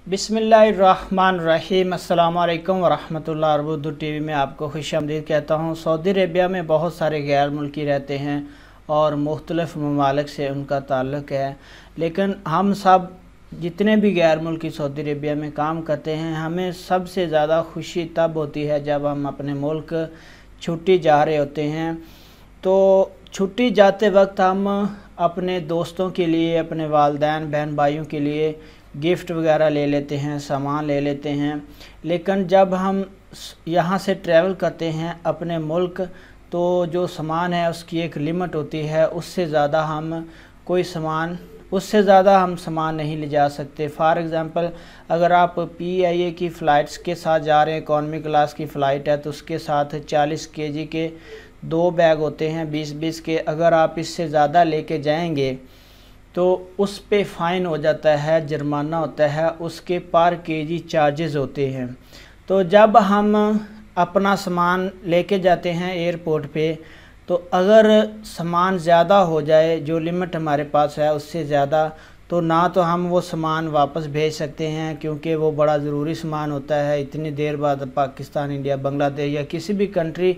बिस्मिल्लाहिर्रहमानिर्रहीम अस्सलामुअलैकुम वरहमतुल्लाहि और उर्दू टीवी में आपको खुशामदीद कहता हूँ। सऊदी अरेबिया में बहुत सारे गैर मुल्की रहते हैं और मुख्तलिफ़ ममालिक से उनका ताल्लुक़ है, लेकिन हम सब जितने भी गैर मुल्की सऊदी अरेबिया में काम करते हैं, हमें सबसे ज़्यादा खुशी तब होती है जब हम अपने मुल्क छुट्टी जा रहे होते हैं। तो छुट्टी जाते वक्त हम अपने दोस्तों के लिए, अपने वालिदैन बहन भाइयों के लिए गिफ्ट वगैरह ले लेते हैं, सामान ले लेते हैं। लेकिन जब हम यहाँ से ट्रैवल करते हैं अपने मुल्क, तो जो सामान है उसकी एक लिमिट होती है, उससे ज़्यादा हम सामान नहीं ले जा सकते। फॉर एग्ज़ाम्पल, अगर आप PIA की फ़्लाइट्स के साथ जा रहे हैं, इकॉनमी क्लास की फ़्लाइट है, तो उसके साथ 40 kg के 2 बैग होते हैं 20-20 के। अगर आप इससे ज़्यादा लेके जाएंगे तो उस पे फ़ाइन हो जाता है, जुर्माना होता है, उसके पर केजी चार्जेस होते हैं। तो जब हम अपना सामान लेके जाते हैं एयरपोर्ट पे, तो अगर सामान ज़्यादा हो जाए, जो लिमिट हमारे पास है उससे ज़्यादा, तो ना तो हम वो सामान वापस भेज सकते हैं, क्योंकि वो बड़ा ज़रूरी सामान होता है। इतनी देर बाद पाकिस्तान, इंडिया, बांग्लादेश या किसी भी कंट्री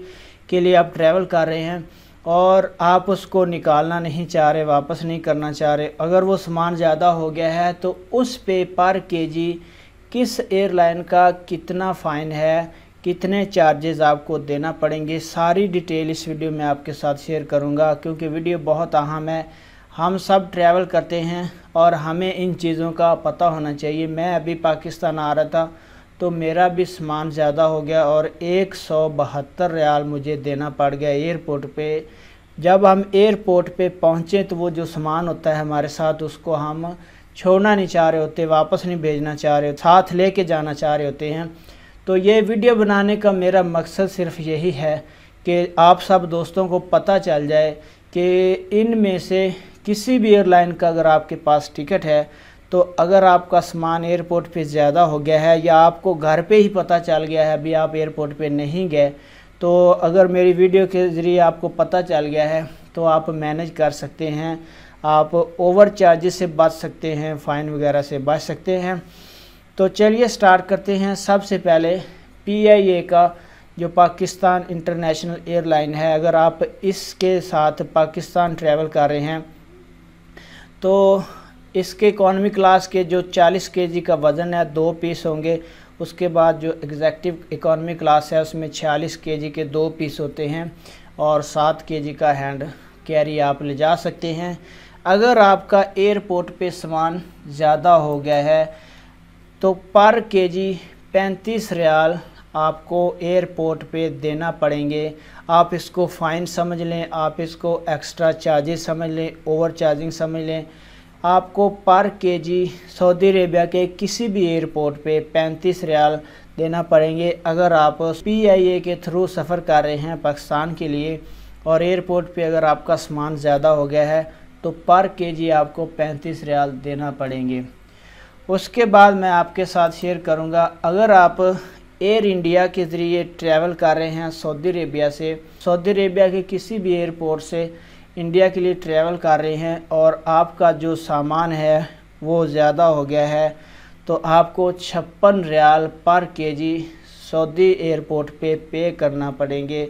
के लिए आप ट्रैवल कर रहे हैं और आप उसको निकालना नहीं चाह रहे, वापस नहीं करना चाह रहे, अगर वो सामान ज़्यादा हो गया है तो उस पे पर केजी किस एयरलाइन का कितना फ़ाइन है, कितने चार्जेस आपको देना पड़ेंगे, सारी डिटेल इस वीडियो में आपके साथ शेयर करूंगा, क्योंकि वीडियो बहुत अहम है। हम सब ट्रैवल करते हैं और हमें इन चीज़ों का पता होना चाहिए। मैं अभी पाकिस्तान आ रहा था तो मेरा भी सामान ज़्यादा हो गया और 172 रियाल मुझे देना पड़ गया एयरपोर्ट पे। जब हम एयरपोर्ट पे पहुँचे तो वो जो सामान होता है हमारे साथ, उसको हम छोड़ना नहीं चाह रहे होते, वापस नहीं भेजना चाह रहे, साथ लेके जाना चाह रहे होते हैं। तो ये वीडियो बनाने का मेरा मकसद सिर्फ यही है कि आप सब दोस्तों को पता चल जाए कि इनमें से किसी भी एयरलाइन का अगर आपके पास टिकट है, तो अगर आपका सामान एयरपोर्ट पे ज़्यादा हो गया है या आपको घर पे ही पता चल गया है, अभी आप एयरपोर्ट पे नहीं गए, तो अगर मेरी वीडियो के ज़रिए आपको पता चल गया है तो आप मैनेज कर सकते हैं, आप ओवर चार्जेस से बच सकते हैं, फ़ाइन वगैरह से बच सकते हैं। तो चलिए स्टार्ट करते हैं। सबसे पहले PIA का जो पाकिस्तान इंटरनेशनल एयरलाइन है, अगर आप इसके साथ पाकिस्तान ट्रैवल कर रहे हैं तो इसके इकॉनमी क्लास के जो 40 kg का वज़न है 2 पीस होंगे। उसके बाद जो एग्जेक्टिव इकॉनमी क्लास है उसमें 46 kg के 2 पीस होते हैं और 7 kg का हैंड कैरी आप ले जा सकते हैं। अगर आपका एयरपोर्ट पे सामान ज़्यादा हो गया है तो पर केजी 35 रियाल आपको एयरपोर्ट पे देना पड़ेंगे। आप इसको फ़ाइन समझ लें, आप इसको एक्स्ट्रा चार्जेस समझ लें, ओवर चार्जिंग समझ लें। आपको पर केजी सऊदी अरेबिया के किसी भी एयरपोर्ट पे 35 रियाल देना पड़ेंगे। अगर आप PIA के थ्रू सफ़र कर रहे हैं पाकिस्तान के लिए और एयरपोर्ट पे अगर आपका सामान ज़्यादा हो गया है तो पर केजी आपको 35 रियाल देना पड़ेंगे। उसके बाद मैं आपके साथ शेयर करूंगा, अगर आप एयर इंडिया के ज़रिए ट्रैवल कर रहे हैं सऊदी अरेबिया से, सऊदी अरेबिया के किसी भी एयरपोर्ट से इंडिया के लिए ट्रैवल कर रहे हैं और आपका जो सामान है वो ज़्यादा हो गया है, तो आपको 56 रियाल पर केजी सऊदी एयरपोर्ट पे करना पड़ेंगे।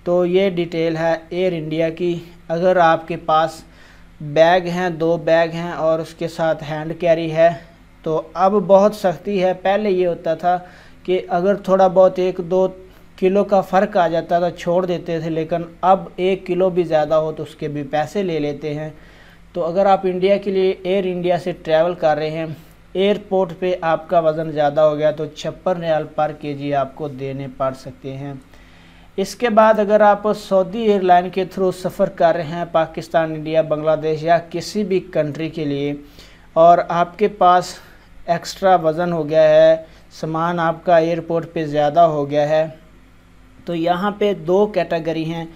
तो ये डिटेल है एयर इंडिया की। अगर आपके पास बैग हैं, 2 बैग हैं और उसके साथ हैंड कैरी है, तो अब बहुत सख्ती है। पहले ये होता था कि अगर थोड़ा बहुत 1-2 किलो का फ़र्क आ जाता था छोड़ देते थे, लेकिन अब 1 किलो भी ज़्यादा हो तो उसके भी पैसे ले लेते हैं। तो अगर आप इंडिया के लिए एयर इंडिया से ट्रैवल कर रहे हैं, एयरपोर्ट पे आपका वज़न ज़्यादा हो गया तो 56 रियाल पर केजी आपको देने पड़ सकते हैं। इसके बाद अगर आप सऊदी एयरलाइन के थ्रू सफ़र कर रहे हैं पाकिस्तान, इंडिया, बांग्लादेश या किसी भी कंट्री के लिए और आपके पास एक्स्ट्रा वज़न हो गया है, सामान आपका एयरपोर्ट पे ज़्यादा हो गया है, तो यहाँ पे 2 कैटेगरी हैं।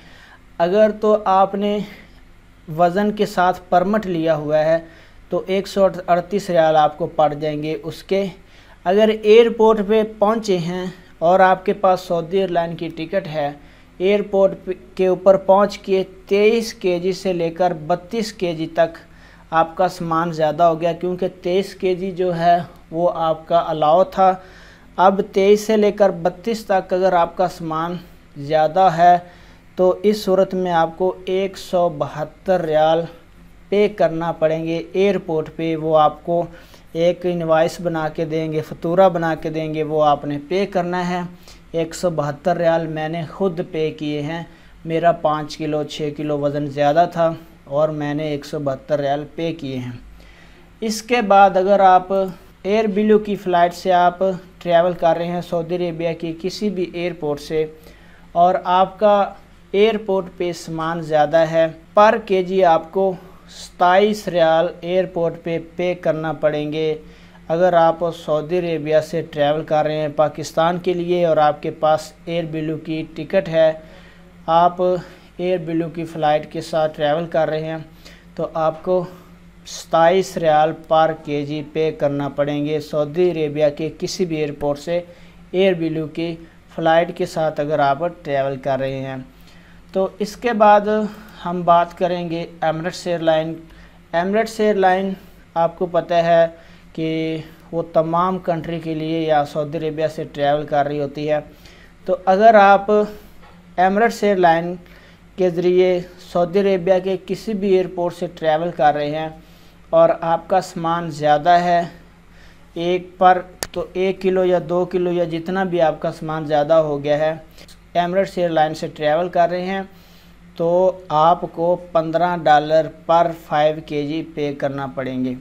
अगर तो आपने वज़न के साथ परमिट लिया हुआ है तो 138 रियाल आपको पड़ जाएंगे उसके। अगर एयरपोर्ट पे पहुँचे हैं और आपके पास सऊदी एयरलाइन की टिकट है, एयरपोर्ट के ऊपर पहुँच के 23 kg से लेकर 32 kg तक आपका सामान ज़्यादा हो गया, क्योंकि 23 kg जो है वो आपका अलाउ था। अब 23 से लेकर 32 तक अगर आपका सामान ज़्यादा है तो इस सूरत में आपको 172 रियाल पे करना पड़ेंगे एयरपोर्ट पे। वो आपको एक इनवाइस बना के देंगे, फतूरा बना के देंगे, वो आपने पे करना है। 172 रियाल मैंने ख़ुद पे किए हैं। मेरा 5 किलो 6 किलो वज़न ज़्यादा था और मैंने 172 रियाल पे किए हैं। इसके बाद अगर आप एयर ब्लू की फ़्लाइट से आप ट्रैवल कर रहे हैं सऊदी अरेबिया की किसी भी एयरपोर्ट से और आपका एयरपोर्ट पे सामान ज़्यादा है, पर केजी आपको 27 रियाल एयरपोर्ट पे करना पड़ेंगे। अगर आप सऊदी अरेबिया से ट्रैवल कर रहे हैं पाकिस्तान के लिए और आपके पास एयर ब्लू की टिकट है, आप एयर ब्लू की फ़्लाइट के साथ ट्रैवल कर रहे हैं, तो आपको 27 रियाल पर केजी पे करना पड़ेंगे सऊदी अरेबिया के किसी भी एयरपोर्ट से एयर ब्लू की फ़्लाइट के साथ अगर आप ट्रैवल कर रहे हैं। तो इसके बाद हम बात करेंगे एमिरेट्स एयरलाइन। एमिरेट्स एयरलाइन आपको पता है कि वो तमाम कंट्री के लिए या सऊदी अरेबिया से ट्रैवल कर रही होती है। तो अगर आप एमिरेट्स एयरलाइन के ज़रिए सऊदी अरेबिया के किसी भी एयरपोर्ट से ट्रैवल कर रहे हैं और आपका सामान ज़्यादा है एक पर, तो 1 किलो या 2 किलो या जितना भी आपका सामान ज़्यादा हो गया है, एमिरेट्स एयरलाइन से ट्रैवल कर रहे हैं, तो आपको $15 पर 5 केजी पे करना पड़ेंगे।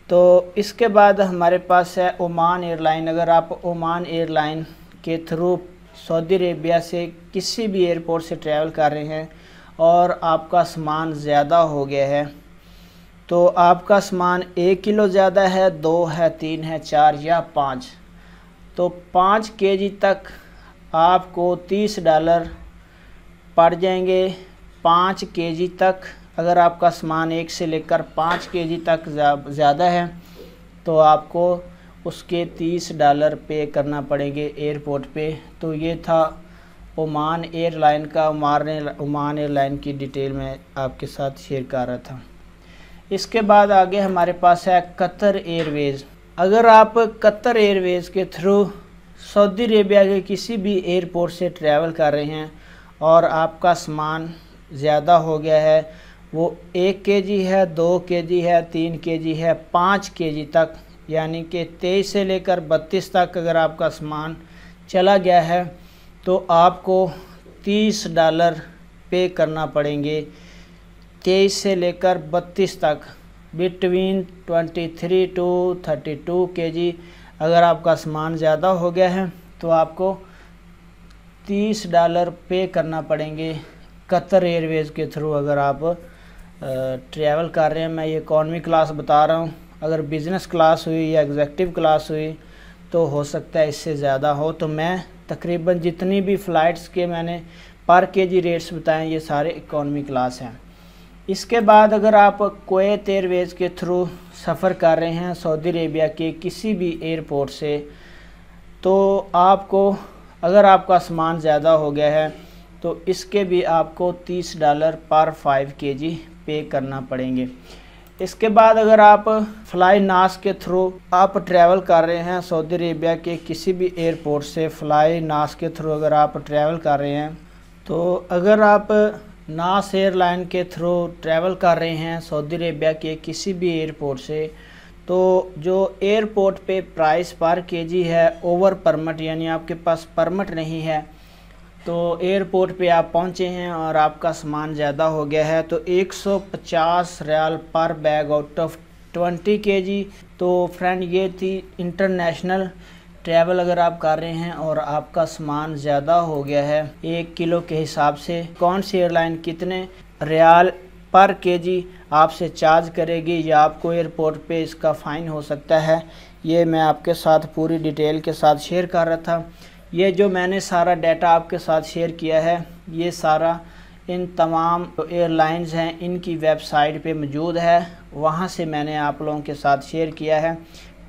तो इसके बाद हमारे पास है ओमान एयरलाइन। अगर आप ओमान एयरलाइन के थ्रू सऊदी अरेबिया से किसी भी एयरपोर्ट से ट्रैवल कर रहे हैं और आपका सामान ज़्यादा हो गया है, तो आपका सामान 1 किलो ज़्यादा है, 2 है, 3 है, 4 या 5, तो 5 केजी तक आपको $30 पड़ जाएंगे। 5 केजी तक अगर आपका सामान 1 से लेकर 5 केजी तक ज़्यादा है तो आपको उसके $30 पे करना पड़ेंगे एयरपोर्ट पे। तो ये था ओमान एयरलाइन का। ओमान एयरलाइन की डिटेल मैं आपके साथ शेयर कर रहा था। इसके बाद आगे हमारे पास है कतर एयरवेज़। अगर आप कतर एयरवेज़ के थ्रू सऊदी अरेबिया के किसी भी एयरपोर्ट से ट्रैवल कर रहे हैं और आपका सामान ज़्यादा हो गया है, वो 1 केजी है, 2 केजी है, 3 केजी है, 5 केजी तक, यानी कि 23 से लेकर 32 तक अगर आपका सामान चला गया है तो आपको $30 पे करना पड़ेंगे। 23 से लेकर 32 तक, बिटवीन 23 टू 32 केजी अगर आपका सामान ज़्यादा हो गया है तो आपको $30 पे करना पड़ेंगे कतर एयरवेज़ के थ्रू अगर आप ट्रैवल कर रहे हैं। मैं ये इकॉनमी क्लास बता रहा हूँ, अगर बिज़नेस क्लास हुई या एग्जेक्टिव क्लास हुई तो हो सकता है इससे ज़्यादा हो। तो मैं तकरीबन जितनी भी फ़्लाइट्स के मैंने पर केजी रेट्स बताएं ये सारे इकॉनमी क्लास हैं। इसके बाद अगर आप कुवैत एयरवेज़ के थ्रू सफ़र कर रहे हैं सऊदी अरेबिया के किसी भी एयरपोर्ट से, तो आपको अगर आपका सामान ज़्यादा हो गया है तो इसके भी आपको $30 पर 5 केजी पे करना पड़ेंगे। इसके बाद अगर आप फ्लाई नास के थ्रू आप ट्रैवल कर रहे हैं सऊदी अरेबिया के किसी भी एयरपोर्ट से, फ्लाई नास के थ्रू अगर आप ट्रैवल कर रहे हैं, तो अगर आप नास एयरलाइन के थ्रू ट्रैवल कर रहे हैं सऊदी अरेबिया के किसी भी एयरपोर्ट से, तो जो एयरपोर्ट पे प्राइस पर केजी है ओवर परमिट, यानी आपके पास परमिट नहीं है, तो एयरपोर्ट पे आप पहुंचे हैं और आपका सामान ज़्यादा हो गया है, तो 150 रियाल पर बैग आउट ऑफ 20 केजी। तो फ्रेंड ये थी इंटरनेशनल ट्रैवल अगर आप कर रहे हैं और आपका सामान ज़्यादा हो गया है 1 किलो के हिसाब से, कौन सी एयरलाइन कितने रियाल पर केजी आपसे चार्ज करेगी या आपको एयरपोर्ट पे इसका फ़ाइन हो सकता है, ये मैं आपके साथ पूरी डिटेल के साथ शेयर कर रहा था। ये जो मैंने सारा डाटा आपके साथ शेयर किया है ये सारा इन तमाम एयरलाइंस हैं इनकी वेबसाइट पे मौजूद है, वहाँ से मैंने आप लोगों के साथ शेयर किया है,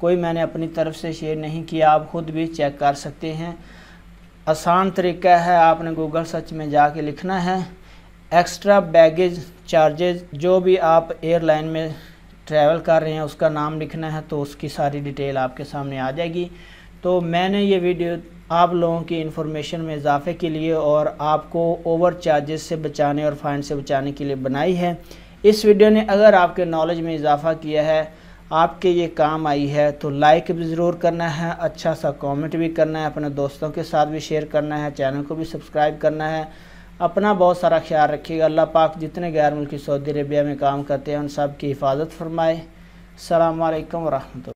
कोई मैंने अपनी तरफ से शेयर नहीं किया, आप ख़ुद भी चेक कर सकते हैं। आसान तरीका है, आपने गूगल सर्च में जाके लिखना है एक्स्ट्रा बैगेज चार्जेस। जो भी आप एयरलाइन में ट्रैवल कर रहे हैं उसका नाम लिखना है तो उसकी सारी डिटेल आपके सामने आ जाएगी। तो मैंने ये वीडियो आप लोगों की इन्फॉर्मेशन में इजाफे के लिए और आपको ओवर चार्जेस से बचाने और फाइन से बचाने के लिए बनाई है। इस वीडियो ने अगर आपके नॉलेज में इजाफा किया है, आपके ये काम आई है, तो लाइक भी ज़रूर करना है, अच्छा सा कमेंट भी करना है, अपने दोस्तों के साथ भी शेयर करना है, चैनल को भी सब्सक्राइब करना है। अपना बहुत सारा ख्याल रखिएगा। अल्लाह पाक जितने गैर मुल्की सऊदी अरबिया में काम करते हैं उन सब की हिफाजत फरमाए। अस्सलामु अलैकुम व रहमतुल्लाह।